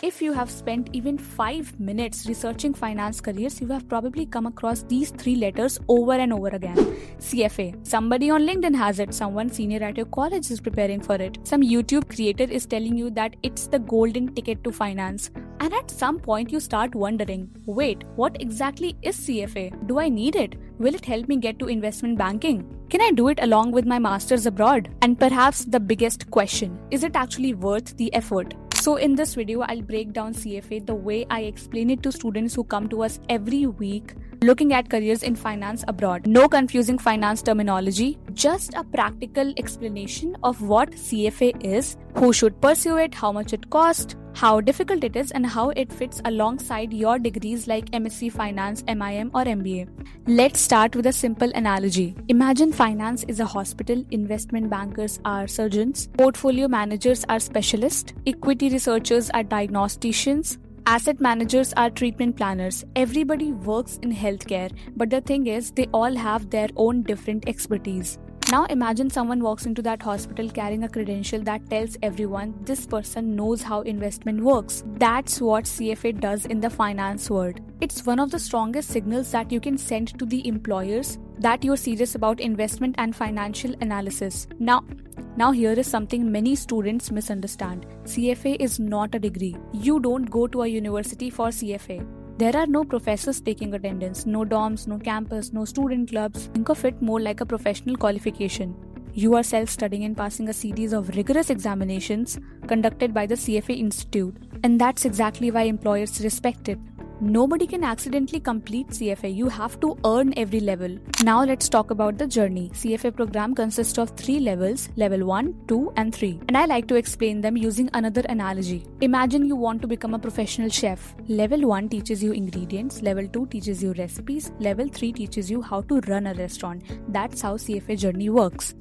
If you have spent even 5 minutes researching finance careers, you have probably come across these 3 letters over and over again. CFA. Somebody on LinkedIn has it, someone senior at your college is preparing for it, some YouTube creator is telling you that it's the golden ticket to finance. And at some point you start wondering, wait, what exactly is CFA? Do I need it? Will it help me get to investment banking? Can I do it along with my masters abroad? And perhaps the biggest question, is it actually worth the effort? So in this video, I'll break down CFA the way I explain it to students who come to us every week looking at careers in finance abroad. No confusing finance terminology, just a practical explanation of what CFA is, who should pursue it, how much it costs, how difficult it is, and how it fits alongside your degrees like MSc Finance, MIM or MBA. Let's start with a simple analogy. Imagine finance is a hospital, investment bankers are surgeons, portfolio managers are specialists, equity researchers are diagnosticians, asset managers are treatment planners. Everybody works in healthcare, but the thing is, they all have their own different expertise. Now imagine someone walks into that hospital carrying a credential that tells everyone this person knows how investment works. That's what CFA does in the finance world. It's one of the strongest signals that you can send to the employers that you're serious about investment and financial analysis. Now here is something many students misunderstand. CFA is not a degree. You don't go to a university for CFA. There are no professors taking attendance, no dorms, no campus, no student clubs. Think of it more like a professional qualification. You are self-studying and passing a series of rigorous examinations conducted by the CFA Institute. And that's exactly why employers respect it. Nobody can accidentally complete CFA. You have to earn every level. Now let's talk about the journey. CFA program consists of 3 levels, level 1, 2 and 3. And I like to explain them using another analogy. Imagine you want to become a professional chef. Level 1 teaches you ingredients, level 2 teaches you recipes, level 3 teaches you how to run a restaurant. That's how CFA journey works.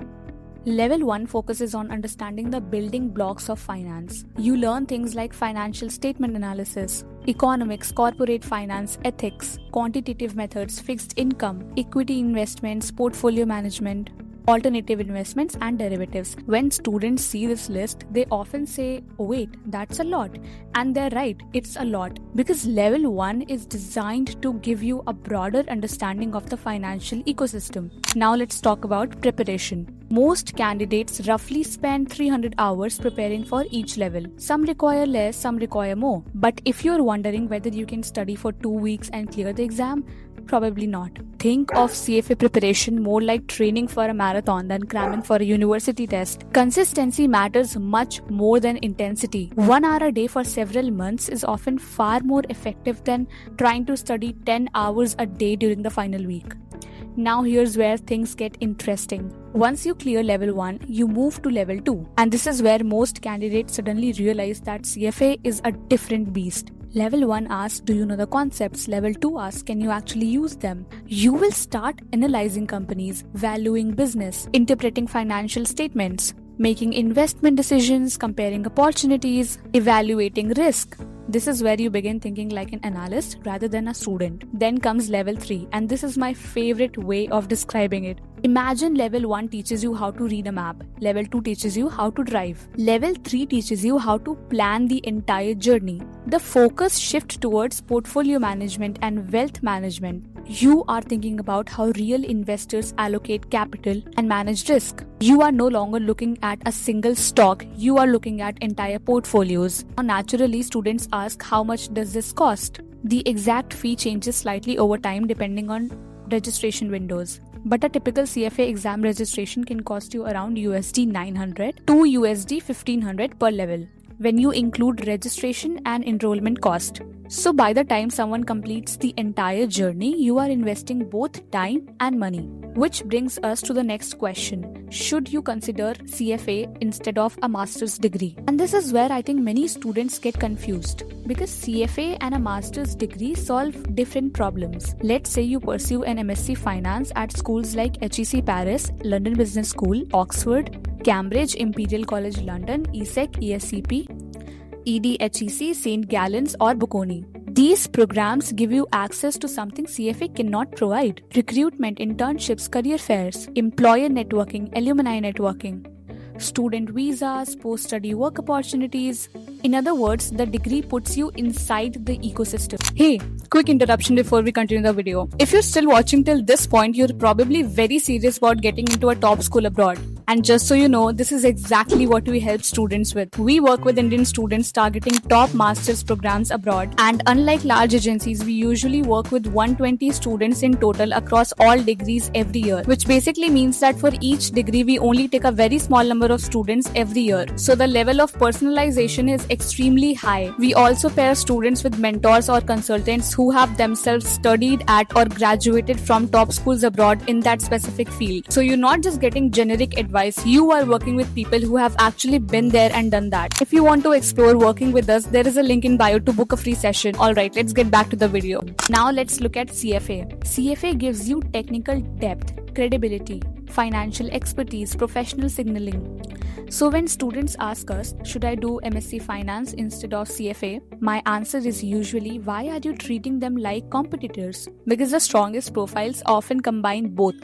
Level 1 focuses on understanding the building blocks of finance. You learn things like financial statement analysis, economics, corporate finance, ethics, quantitative methods, fixed income, equity investments, portfolio management, alternative investments and derivatives. When students see this list, they often say, oh, wait, that's a lot. And they're right, it's a lot. Because level 1 is designed to give you a broader understanding of the financial ecosystem. Now let's talk about preparation. Most candidates roughly spend 300 hours preparing for each level. Some require less, some require more. But if you're wondering whether you can study for 2 weeks and clear the exam, probably not. Think of CFA preparation more like training for a marathon than cramming for a university test. Consistency matters much more than intensity. 1 hour a day for several months is often far more effective than trying to study 10 hours a day during the final week. Now here's where things get interesting. Once you clear level 1, you move to level 2. And this is where most candidates suddenly realize that CFA is a different beast. Level 1 asks, do you know the concepts? Level 2 asks, can you actually use them? You will start analyzing companies, valuing business, interpreting financial statements, making investment decisions, comparing opportunities, evaluating risk. This is where you begin thinking like an analyst rather than a student. Then comes level 3, and this is my favorite way of describing it. Imagine level 1 teaches you how to read a map. Level 2 teaches you how to drive. Level 3 teaches you how to plan the entire journey. The focus shifts towards portfolio management and wealth management. You are thinking about how real investors allocate capital and manage risk. You are no longer looking at a single stock, you are looking at entire portfolios. Now, naturally, students ask, how much does this cost? The exact fee changes slightly over time depending on registration windows. But a typical CFA exam registration can cost you around USD 900 to USD 1500 per level, when you include registration and enrollment cost. So by the time someone completes the entire journey, you are investing both time and money. Which brings us to the next question. Should you consider CFA instead of a master's degree? And this is where I think many students get confused, because CFA and a master's degree solve different problems. Let's say you pursue an MSc Finance at schools like HEC Paris, London Business School, Oxford, Cambridge, Imperial College London, ESSEC, ESCP, EDHEC, St. Gallen's or Bocconi. These programs give you access to something CFA cannot provide: recruitment, internships, career fairs, employer networking, alumni networking. student visas, post-study work opportunities. In other words, the degree puts you inside the ecosystem. Hey, quick interruption before we continue the video. If you're still watching till this point, you're probably very serious about getting into a top school abroad. And just so you know, this is exactly what we help students with. We work with Indian students targeting top master's programs abroad. And unlike large agencies, we usually work with 120 students in total across all degrees every year, which basically means that for each degree, we only take a very small number of students every year. So the level of personalization is extremely high. We also pair students with mentors or consultants who have themselves studied at or graduated from top schools abroad in that specific field. So you're not just getting generic advice, you are working with people who have actually been there and done that. If you want to explore working with us, there is a link in bio to book a free session. Alright, let's get back to the video. Now let's look at CFA. CFA gives you technical depth, credibility, financial expertise, professional signaling. So when students ask us, should I do MSc Finance instead of CFA? My answer is usually, why are you treating them like competitors? Because the strongest profiles often combine both.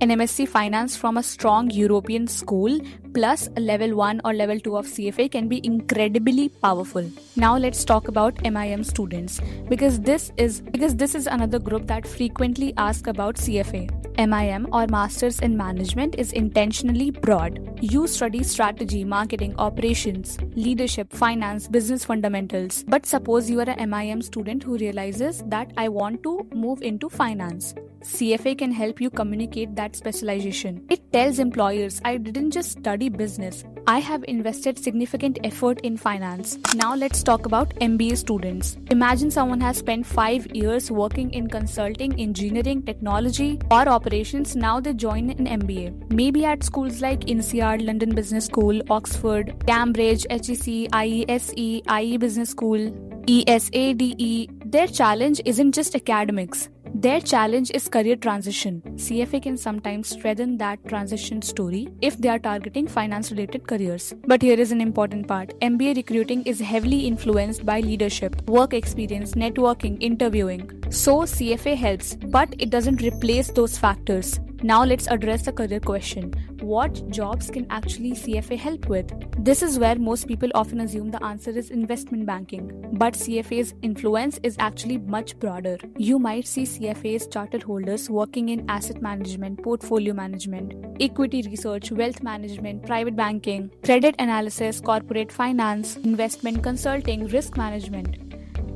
An MSc Finance from a strong European school plus a level 1 or level 2 of CFA can be incredibly powerful. Now let's talk about MIM students because this is another group that frequently asks about CFA. MIM or Masters in Management is intentionally broad. You study strategy, marketing, operations, leadership, finance, business fundamentals. But suppose you are a MIM student who realizes that I want to move into finance. CFA can help you communicate that specialization. It tells employers, I didn't just study business, I have invested significant effort in finance. Now let's talk about MBA students. Imagine someone has spent 5 years working in consulting, engineering, technology, or operations. Now they join an MBA. Maybe at schools like INSEAD, London Business School, Oxford, Cambridge, HEC, IESE, IE Business School, ESADE. Their challenge isn't just academics. Their challenge is career transition. CFA can sometimes strengthen that transition story if they are targeting finance-related careers. But here is an important part. MBA recruiting is heavily influenced by leadership, work experience, networking, interviewing. So CFA helps, but it doesn't replace those factors. Now let's address the career question. What jobs can actually CFA help with? This is where most people often assume the answer is investment banking. But CFA's influence is actually much broader. You might see CFA's chartered holders working in asset management, portfolio management, equity research, wealth management, private banking, credit analysis, corporate finance, investment consulting, risk management,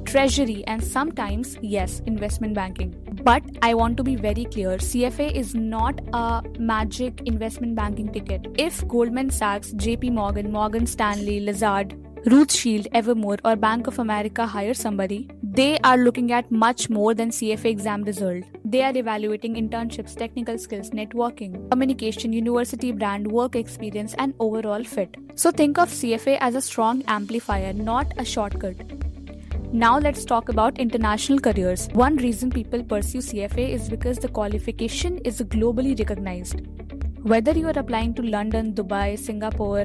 treasury, and sometimes, yes, investment banking. But I want to be very clear, CFA is not a magic investment banking ticket. If Goldman Sachs, JP Morgan, Morgan Stanley, Lazard, Rothschild, Evermore, or Bank of America hire somebody, they are looking at much more than CFA exam result. They are evaluating internships, technical skills, networking, communication, university brand, work experience, and overall fit. So think of CFA as a strong amplifier, not a shortcut. Now let's talk about international careers. One reason people pursue CFA is because the qualification is globally recognized. Whether you are applying to London, Dubai, Singapore,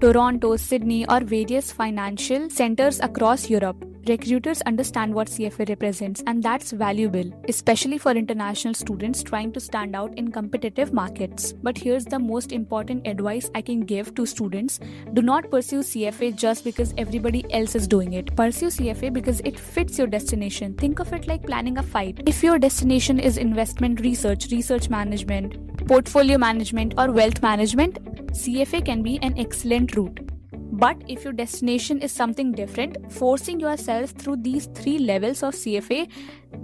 Toronto, Sydney, or various financial centers across Europe, recruiters understand what CFA represents, and that's valuable, especially for international students trying to stand out in competitive markets. But here's the most important advice I can give to students. Do not pursue CFA just because everybody else is doing it. Pursue CFA because it fits your destination. Think of it like planning a fight. If your destination is investment research, research management, portfolio management, or wealth management, CFA can be an excellent route. But if your destination is something different, forcing yourself through these 3 levels of CFA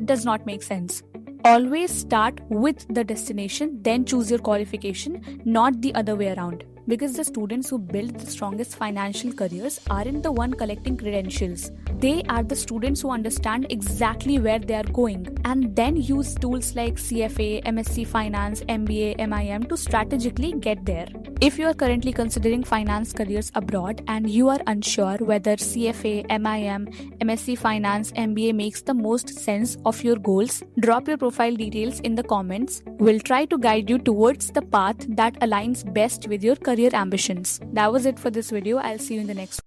does not make sense. Always start with the destination, then choose your qualification, not the other way around. Because the students who build the strongest financial careers aren't the one collecting credentials. They are the students who understand exactly where they are going and then use tools like CFA, MSc Finance, MBA, MIM to strategically get there. If you are currently considering finance careers abroad and you are unsure whether CFA, MIM, MSc Finance, MBA makes the most sense of your goals, drop your profile details in the comments. We'll try to guide you towards the path that aligns best with your career ambitions. That was it for this video. I'll see you in the next one.